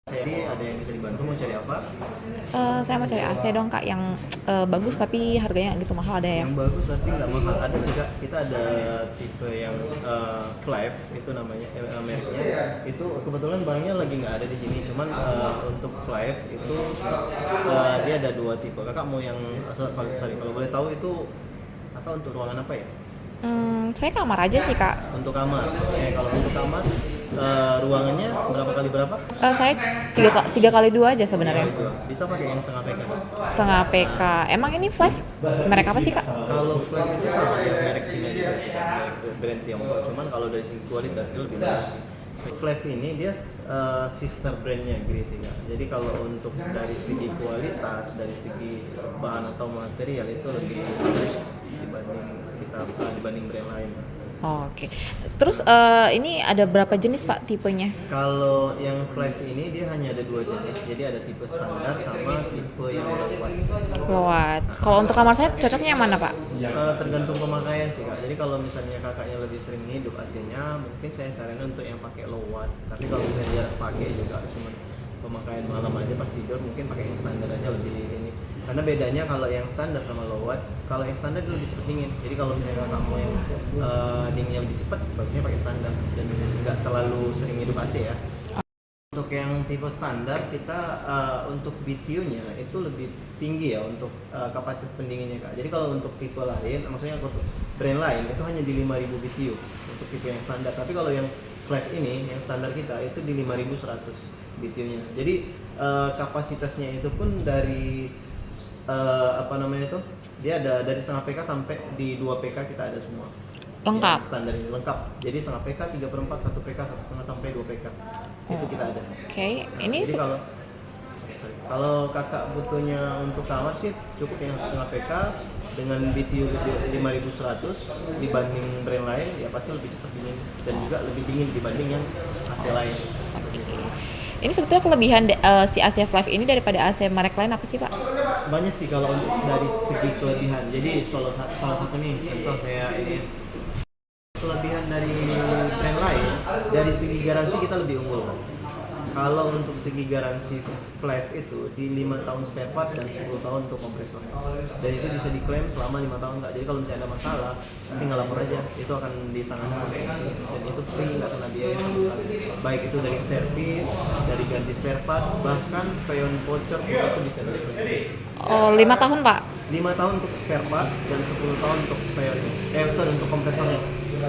Jadi ada yang bisa dibantu, mau cari apa? Saya mau cari AC dong kak yang bagus tapi harganya nggak gitu mahal, ada ya? Yang bagus tapi nggak mahal. Ada sih kak, kita ada tipe yang Clive itu namanya, mereknya. Itu kebetulan barangnya lagi nggak ada di sini. Cuman untuk Clive itu dia ada dua tipe. Kakak mau yang kalau boleh tahu itu kakak untuk ruangan apa ya? Saya kamar aja sih kak. Untuk kamar. Kalau untuk kamar ruangannya berapa kali berapa? Saya tiga kali dua aja sebenarnya. Bisa pakai yang setengah PK. Setengah PK. Emang ini Flash merek apa sih kak? Kalau Flame itu sama ya, merek Cina juga sih, brand Tiongkok. Cuman kalau dari segi kualitas dia lebih bagus sih. Flame ini dia sister brandnya Greasy kak. Jadi kalau untuk dari segi kualitas, dari segi bahan atau material itu lebih bagus dibanding brand lain. Oke. Terus ini ada berapa jenis pak tipenya? Kalau yang Flame ini dia hanya ada dua jenis. Jadi ada tipe standar sama tipe yang low-watt. Low-watt. Kalau untuk kamar saya cocoknya yang mana pak? Tergantung pemakaian sih kak. Jadi kalau misalnya kakaknya lebih sering hidup AC-nya, mungkin saya saranin untuk yang pakai low watt. Tapi kalau misalnya jarang pakai juga cuma pemakaian malam aja pas tidur, mungkin pakai yang standar aja lebih ini. Karena bedanya kalau yang standar sama low watt, kalau yang standar dia lebih cepat dingin. Jadi kalau misalnya kakak mau yang dinginnya lebih cepat, bagusnya pakai standar dan nggak terlalu sering hidup AC ya. Untuk yang tipe standar kita untuk BTU-nya itu lebih tinggi ya untuk kapasitas pendinginnya kak. Jadi kalau untuk tipe lain, maksudnya untuk brand lain itu hanya di 5000 BTU untuk tipe yang standar. Tapi kalau yang Flat ini yang standar kita itu di 5100 BTU-nya. Jadi kapasitasnya itu pun dari dia ada dari setengah PK sampai di 2 PK kita ada semua. Lengkap. Standar ini lengkap. Jadi setengah PK, 3/4, 1 PK, 1,5 sampai 2 PK. Itu kita ada. Oke. Ini Jadi kalau kakak butuhnya untuk kamar sih cukup yang setengah PK dengan BTU 5100 dibanding brand lain ya pasti lebih cepat dingin dan juga lebih dingin dibanding yang AC lain. Ini sebetulnya kelebihan si AC Flash ini daripada AC merek lain apa sih pak? Banyak sih kalau untuk dari segi kelebihan. Jadi salah satu nih contoh kayak ini kelebihan dari brand lain dari segi garansi kita lebih unggul kan. Kalau untuk segi garansi Flav itu di 5 tahun spare parts dan 10 tahun untuk kompresor. Dan itu bisa diklaim selama 5 tahun nggak. Jadi kalau misalnya ada masalah, tinggal lapor aja. Itu akan ditangani sama TNC dan itu free, nggak kena biaya sama sekali. Baik itu dari servis, dari ganti spare part, bahkan peon bocor itu bisa diklaim. Oh, 5 tahun pak? 5 tahun untuk spare part dan 10 tahun untuk peon. Untuk kompresornya.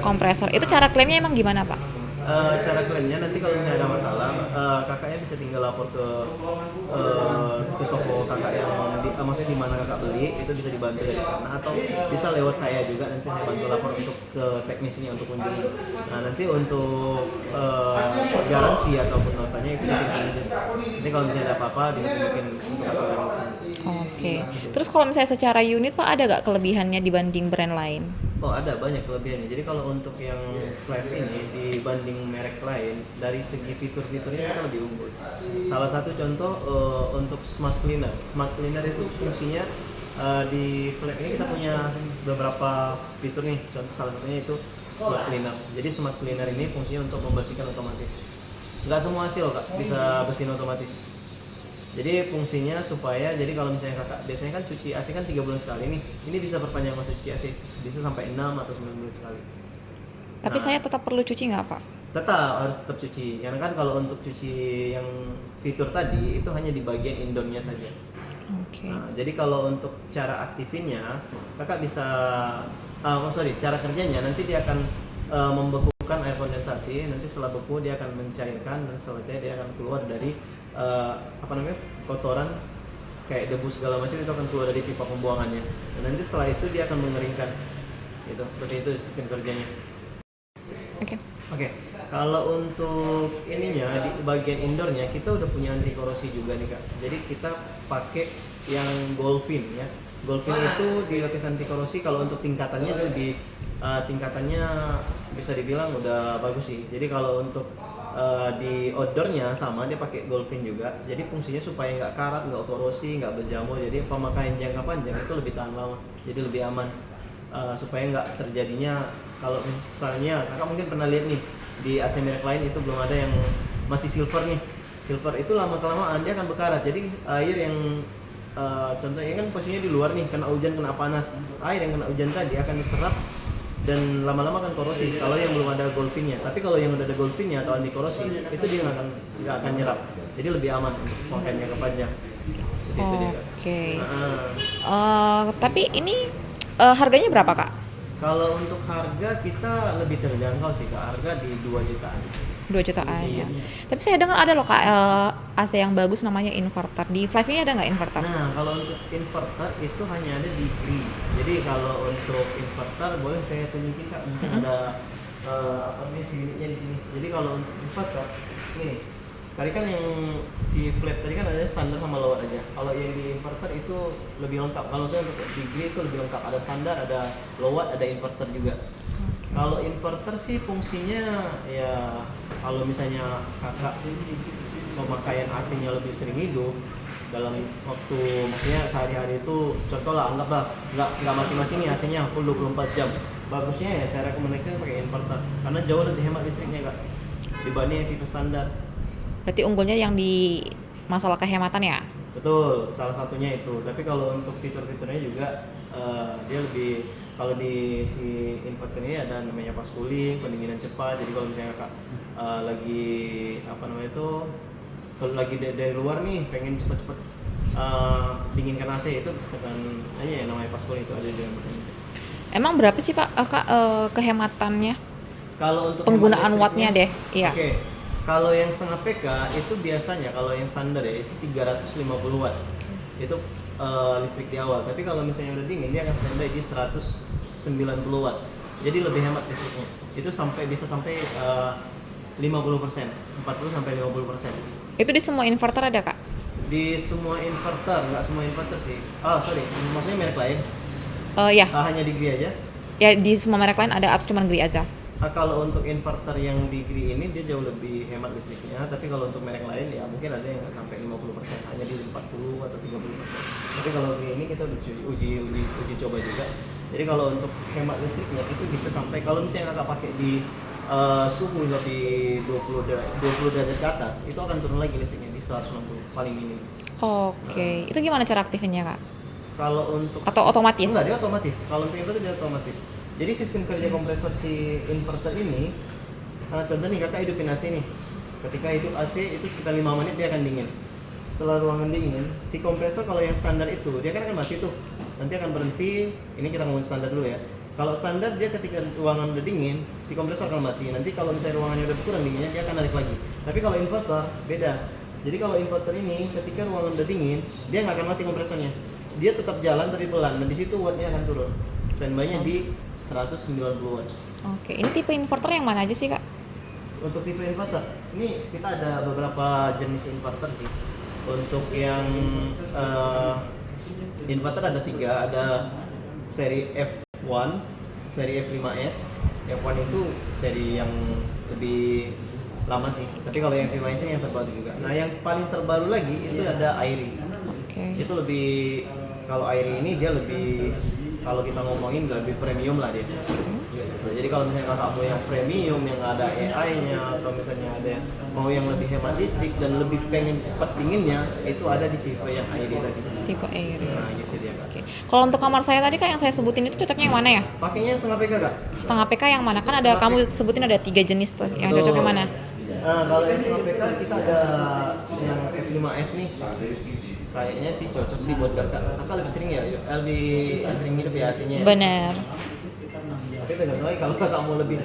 Kompresor. Itu cara klaimnya emang gimana pak? Cara klaimnya nanti kalau misalnya ada masalah, kakaknya bisa tinggal lapor ke toko kakak yang maksudnya di mana kakak beli, itu bisa dibantu dari sana atau bisa lewat saya juga, nanti saya bantu lapor untuk ke teknisinya untuk kunjungi. Nah nanti untuk garansi ataupun notanya itu disimpan aja. Nanti kalau misalnya ada apa-apa ditunjukin untuk kakak garansi. Oke. Terus kalau misalnya secara unit pak ada gak kelebihannya dibanding brand lain? Oh ada banyak kelebihannya. Jadi kalau untuk yang Flav ini dibanding merek lain dari segi fitur-fiturnya kita lebih unggul. Salah satu contoh untuk smart cleaner. Smart cleaner itu fungsinya di Flav ini kita punya beberapa fitur nih. Contoh salah satunya itu smart cleaner. Jadi smart cleaner ini fungsinya untuk membersihkan otomatis. Nggak semua hasil kak bisa bersihin otomatis. Jadi fungsinya supaya, jadi kalau misalnya kakak biasanya kan cuci AC kan 3 bulan sekali nih, ini bisa perpanjang masa cuci AC, bisa sampai 6 atau 9 bulan sekali. Tapi saya tetap perlu cuci nggak pak? Harus tetap cuci, karena kan kalau untuk cuci yang fitur tadi itu hanya di bagian indoornya saja. Oke. Nah, jadi kalau untuk cara aktifinnya, kakak bisa, cara kerjanya nanti dia akan membekukan air kondensasi, nanti setelah beku dia akan mencairkan dan setelah cair dia akan keluar dari kotoran kayak debu segala macam itu akan keluar dari pipa pembuangannya. Dan nanti setelah itu dia akan mengeringkan. Itu seperti itu sistem kerjanya. Oke. Kalau untuk ininya di bagian indoornya kita udah punya anti korosi juga nih kak. Jadi kita pakai yang Golfin ya. Golfin itu di lapis anti korosi. Kalau untuk tingkatannya lebih tingkatannya bisa dibilang udah bagus sih. Jadi kalau untuk di outdoornya sama dia pakai Golfin juga. Jadi fungsinya supaya nggak karat, nggak korosi, nggak berjamur. Jadi pemakaian jangka panjang itu lebih tahan lama. Jadi lebih aman supaya nggak terjadinya. Kalau misalnya kakak mungkin pernah lihat nih di AC merek lain itu belum ada yang masih silver nih. Silver itu lama kelamaan dia akan berkarat. Jadi air yang contohnya kan posisinya di luar nih, kena hujan, kena panas, air yang kena hujan tadi akan diserap dan lama-lama akan korosi kalau yang belum ada golfinnya. Tapi kalau yang udah ada golfinnya atau anti korosi itu dia nggak akan nyerap, jadi lebih aman untuk pemakaian jangka panjang. Itu dia, Kak. Oke. Tapi ini harganya berapa, Kak? Kalau untuk harga kita lebih terjangkau sih, Kak. Harga di 2 jutaan. 2 jutaan. Iya. Tapi saya dengar ada loh, Kak, AC yang bagus namanya inverter. Di Flive ini ada nggak inverter? Nah, kalau untuk inverter itu hanya ada di Gree. Jadi kalau untuk inverter boleh saya tunjukin, Kak. Mungkin ada apa namanya unitnya di sini. Jadi kalau untuk inverter ini tadi kan yang si flat tadi kan ada standar sama lower aja. Kalau yang di inverter itu lebih lengkap. Kalau saya untuk di Gree itu lebih lengkap. Ada standar, ada lower, ada inverter juga. Kalau inverter sih fungsinya ya kalau misalnya kakak pemakaian AC-nya lebih sering hidup dalam waktu, maksudnya sehari-hari itu contoh lah, anggaplah nggak mati-mati nih AC-nya full 24 jam, bagusnya ya saya rekomendasikan pakai inverter karena jauh lebih hemat listriknya, Kak, dibanding yang tipe standar. Berarti unggulnya yang di masalah kehematan ya? Betul, salah satunya itu. Tapi kalau untuk fitur-fiturnya juga dia lebih, kalau di si inverter ini ada namanya fast cooling, pendinginan cepat. Jadi kalau misalnya Kak lagi apa namanya itu, kalau lagi dari luar nih pengen cepet-cepet dinginkan AC, itu tekan aja ya namanya fast cooling, itu ada di dalam ini. Emang berapa sih, Pak, Kak, kehematannya? Kalau untuk Penggunaan hemat wattnya deh, iya. Oke. Kalau yang setengah PK itu biasanya kalau yang standar ya itu 350 watt. Itu listrik di awal. Tapi kalau misalnya udah dingin dia akan standby di 190 watt. Jadi lebih hemat listriknya. Itu bisa sampai 50%, 40 sampai 50%. Itu di semua inverter ada, Kak? Di semua inverter, nggak semua inverter sih. Sorry, maksudnya merek lain. Ya. Hanya di Gree aja. Ya, di semua merek lain ada atau cuma Gree aja? Kalau untuk inverter yang di Gree ini dia jauh lebih hemat listriknya, tapi kalau untuk merek lain ya mungkin ada yang sampai 50%, hanya di 40 atau 30%. Tapi kalau Gree ini kita uji coba juga. Jadi kalau untuk hemat listriknya itu bisa sampai, kalau misalnya kakak pakai di suhu lebih 20 derajat ke atas, itu akan turun lagi listriknya di 160 paling minim. Oke. Itu gimana cara aktifinnya, Kak? Kalau untuk Atau otomatis? enggak, dia otomatis. Kalau untuk inverter dia otomatis. Jadi sistem kerja kompresor si inverter ini, contoh nih kakak hidupin AC nih. Ketika hidup AC itu sekitar 5 menit dia akan dingin. Setelah ruangan dingin, si kompresor kalau yang standar itu dia kan akan mati tuh. Nanti akan berhenti. Ini kita ngomong standar dulu ya. Kalau standar dia ketika ruangan udah dingin, si kompresor akan mati. Nanti kalau misalnya ruangannya udah berkurang dinginnya, dia akan narik lagi. Tapi kalau inverter beda. Jadi kalau inverter ini ketika ruangan udah dingin, dia nggak akan mati kompresornya. Dia tetap jalan tapi pelan. Dan di situ wattnya akan turun. Standby-nya di 190 watt. Oke, ini tipe inverter yang mana aja sih, Kak? Untuk tipe inverter, ini kita ada beberapa jenis inverter sih. Untuk yang inverter ada 3, ada seri F1, seri F5S. F1 itu seri yang lebih lama sih, tapi kalau yang F5S ini yang terbaru juga. Nah yang paling terbaru lagi itu ada Airy. Itu lebih, kalau Airy ini dia lebih, kalau kita ngomongin lebih premium lah dia. Jadi kalau misalnya kakak mau yang premium yang ada AI-nya, atau misalnya ada yang mau yang lebih hemat listrik dan lebih pengen cepat dinginnya, itu ada di tipe yang Airy tadi. Tipe Airy. Nah gitu dia, Kak. Oke. Kalau untuk kamar saya tadi, Kak, yang saya sebutin itu cocoknya yang mana ya? Pakainya setengah PK, Kak. Setengah PK yang mana? Kan ada, kamu sebutin ada 3 jenis tuh. Yang cocok yang mana? Kalau yang setengah PK kita ada yang F5S nih. Kayaknya sih cocok sih buat kakak. Kakak lebih sering ya, lebih sering hidup ya AC-nya. Bener. Tapi tergantung lagi, kalau kakak mau lebih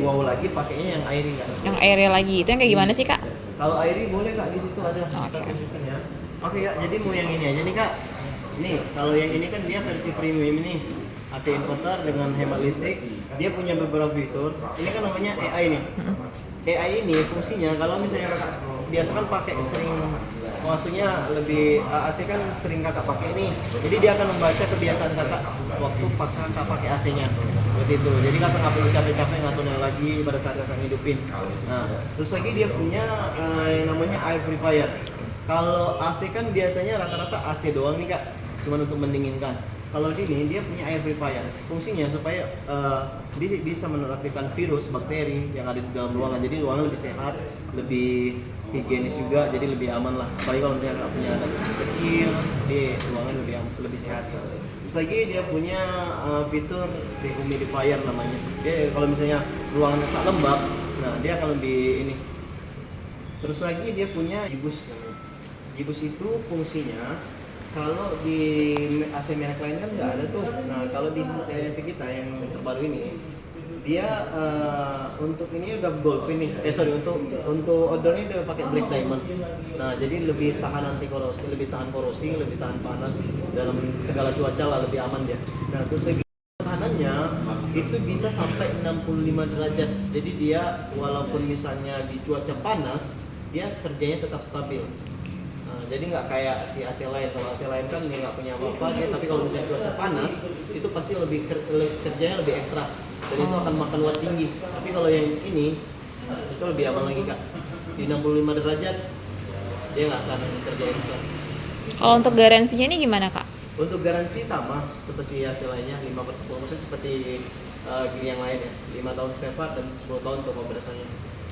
wow lagi, pakainya yang Airy, Kak. Yang Airy lagi. Itu yang kayak gimana sih, Kak? Kalau Airy boleh, Kak, di situ ada. Kita Oke. tunjukkan ya. Oke ya, jadi mau yang ini aja nih, Kak. Nih, kalau yang ini kan dia versi premium ini. AC inverter dengan hemat listrik. Dia punya beberapa fitur. Ini kan namanya AI nih. AI ini fungsinya kalau misalnya kakak biasa kan pakai sering, maksudnya lebih AC kan sering kakak pakai nih, jadi dia akan membaca kebiasaan kakak waktu kakak pakai AC-nya seperti itu. Jadi kakak nggak perlu capek-capek ngaturnya lagi pada saat kakak ngidupin. Nah terus lagi dia punya yang namanya air purifier. Kalau AC kan biasanya rata-rata AC doang nih, Kak, cuma untuk mendinginkan. Kalau di ini dia punya air purifier. Fungsinya supaya bisa menonaktifkan virus, bakteri yang ada di dalam ruangan. Jadi ruangan lebih sehat, lebih higienis juga, jadi lebih aman lah. Apalagi kalau misalnya nggak punya anak kecil, di ruangan lebih sehat. Terus lagi dia punya fitur dehumidifier namanya. Dia kalau misalnya ruangan tak lembab, nah dia akan lebih ini. Terus lagi dia punya Gibus namanya. Gibus itu fungsinya kalau di AC merek lain kan nggak ada tuh. Nah kalau di AC kita yang terbaru ini, dia untuk ini udah gold ini. Untuk outdoor ini udah pakai black diamond. Nah jadi lebih tahan anti korosi, lebih tahan korosi, lebih tahan panas dalam segala cuaca lah, lebih aman dia. Nah terus lagi tahanannya itu bisa sampai 65 derajat. Jadi dia walaupun misalnya di cuaca panas, dia kerjanya tetap stabil. Jadi nggak kayak si AC lain. Kalau AC lain kan dia nggak punya apa-apa dia, tapi kalau misalnya cuaca panas itu pasti kerjanya lebih ekstra dan itu akan makan watt tinggi. Tapi kalau yang ini itu lebih aman lagi kak, di 65 derajat dia nggak akan kerja ekstra. Kalau untuk garansinya ini gimana kak? Untuk garansi sama seperti AC lainnya 5/10, maksudnya seperti gini yang lain ya, 5 tahun spare part dan 10 tahun untuk kompresornya.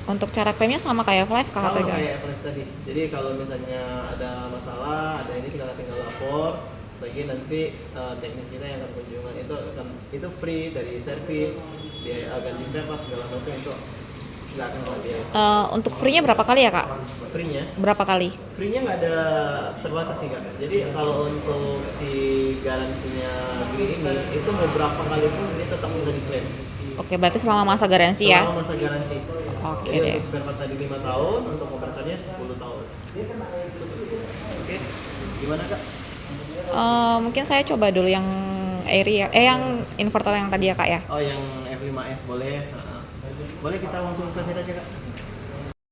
Untuk cara klaimnya sama kayak F-Life kak? Sama Atau kayak F-Life tadi. Jadi kalau misalnya ada masalah, ada ini kita tinggal lapor. Lagi nanti teknis kita yang akan kunjungan itu free dari servis, biaya ganti spare part segala macam itu nggak akan keluar biaya. Untuk free-nya berapa kali ya kak? Free-nya? Berapa kali? Free-nya nggak ada terbatas sih kak. Jadi kalau untuk si garansinya ini itu mau berapa kali pun ini tetap bisa diklaim. Oke, berarti selama masa garansi ya? Selama masa garansi. Oke Jadi deh. untuk spare part tadi 5 tahun, untuk kompresornya 10 tahun. Oke, gimana kak? Mungkin saya coba dulu yang area, yang inverter yang tadi ya kak ya? Oh yang F5S boleh. Boleh kita langsung ke sini aja kak.